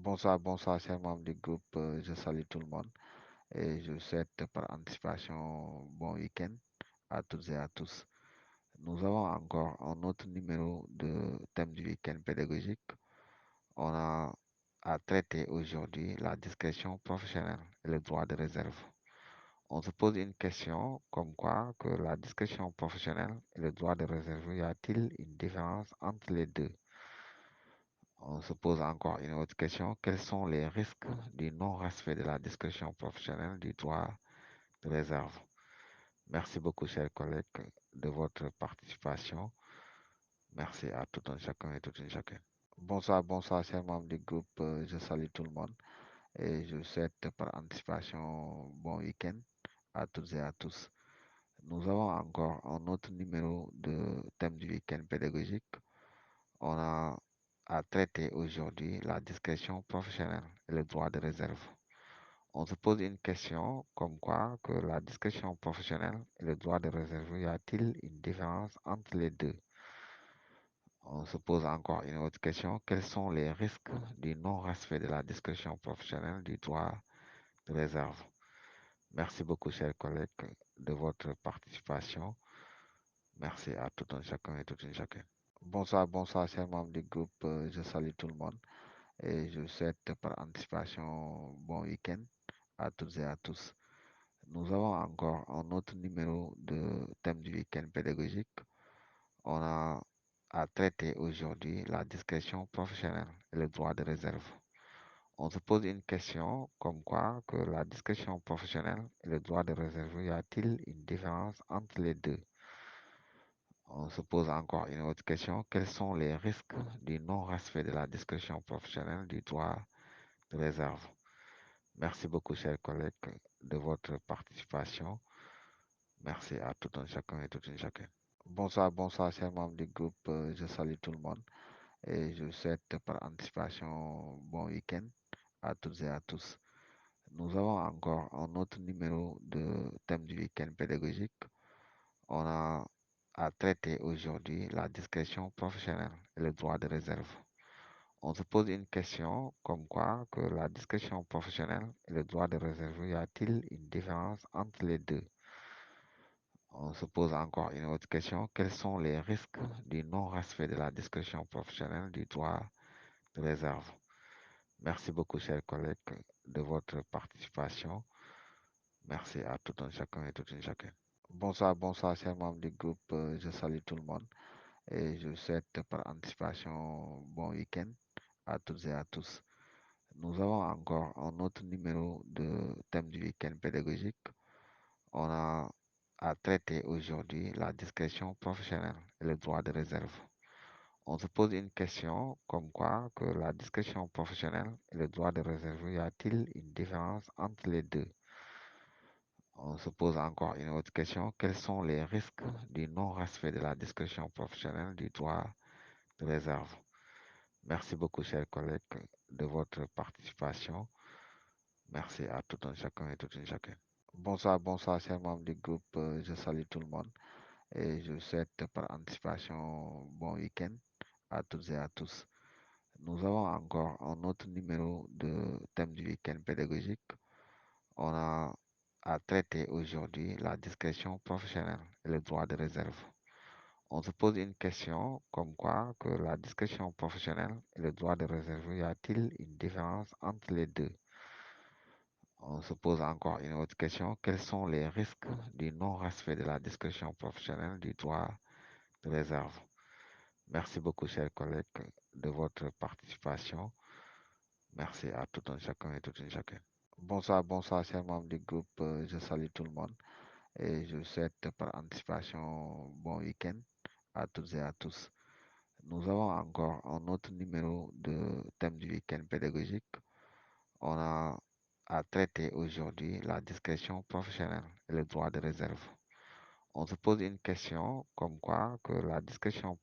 Bonsoir, chers membres du groupe. Je salue tout le monde et je vous souhaite par anticipation bon week-end à toutes et à tous. Nous avons encore un autre numéro de thème du week-end pédagogique. On a à traiter aujourd'hui la discrétion professionnelle et le droit de réserve. On se pose une question comme quoi que la discrétion professionnelle et le droit de réserve, y a-t-il une différence entre les deux? On se pose encore une autre question. Quels sont les risques du non-respect de la discrétion professionnelle du droit de réserve? Merci beaucoup, chers collègues, de votre participation. Merci à tout un chacun et toute une chacune. Bonsoir, chers membres du groupe. Je salue tout le monde et je vous souhaite par anticipation bon week-end à toutes et à tous. Nous avons encore un autre numéro de thème du week-end pédagogique. On a à traiter aujourd'hui la discrétion professionnelle et le droit de réserve. On se pose une question comme quoi que la discrétion professionnelle et le droit de réserve, y a-t-il une différence entre les deux? On se pose encore une autre question. Quels sont les risques du non-respect de la discrétion professionnelle du droit de réserve? Merci beaucoup, chers collègues, de votre participation. Merci à tout un chacun et toute une chacune. Bonsoir, chers membres du groupe. Je salue tout le monde et je vous souhaite par anticipation bon week-end à toutes et à tous. Nous avons encore un autre numéro de thème du week-end pédagogique. On a à traiter aujourd'hui la discrétion professionnelle et le droit de réserve. On se pose une question comme quoi que la discrétion professionnelle et le droit de réserve, y a-t-il une différence entre les deux? On se pose encore une autre question. Quels sont les risques du non-respect de la discrétion professionnelle du droit de réserve? Merci beaucoup, chers collègues, de votre participation. Merci à tout un chacun et toute une chacune. Bonsoir, chers membres du groupe. Je salue tout le monde et je vous souhaite par anticipation bon week-end à toutes et à tous. Nous avons encore un autre numéro de thème du week-end pédagogique. On a à traiter aujourd'hui la discrétion professionnelle et le droit de réserve. On se pose une question comme quoi que la discrétion professionnelle et le droit de réserve, y a-t-il une différence entre les deux? On se pose encore une autre question. Quels sont les risques du non-respect de la discrétion professionnelle du droit de réserve? Merci beaucoup, chers collègues, de votre participation. Merci à tout un chacun et toute une chacune. Bonsoir, chers membres du groupe. Je salue tout le monde et je vous souhaite par anticipation bon week-end à toutes et à tous. Nous avons encore un autre numéro de thème du week-end pédagogique. On a à traiter aujourd'hui la discrétion professionnelle et le droit de réserve. On se pose une question comme quoi que la discrétion professionnelle et le droit de réserve, y a-t-il une différence entre les deux? On se pose encore une autre question. Quels sont les risques du non-respect de la discrétion professionnelle du droit de réserve? Merci beaucoup, chers collègues, de votre participation. Merci à tout un chacun et toute une chacune. Bonsoir, chers membres du groupe. Je salue tout le monde et je vous souhaite par anticipation bon week-end à toutes et à tous. Nous avons encore un autre numéro de thème du week-end pédagogique. On a à traiter aujourd'hui la discrétion professionnelle et le droit de réserve. On se pose une question comme quoi que la discrétion professionnelle et le droit de réserve, y a-t-il une différence entre les deux? On se pose encore une autre question. Quels sont les risques du non-respect de la discrétion professionnelle du droit de réserve? Merci beaucoup, chers collègues, de votre participation. Merci à tout un chacun et toute une chacune. Bonsoir, chers membres du groupe. Je salue tout le monde et je vous souhaite par anticipation bon week-end à toutes et à tous. Nous avons encore un autre numéro de thème du week-end pédagogique. On a à traiter aujourd'hui la discrétion professionnelle et le droit de réserve. On se pose une question comme quoi que la discrétion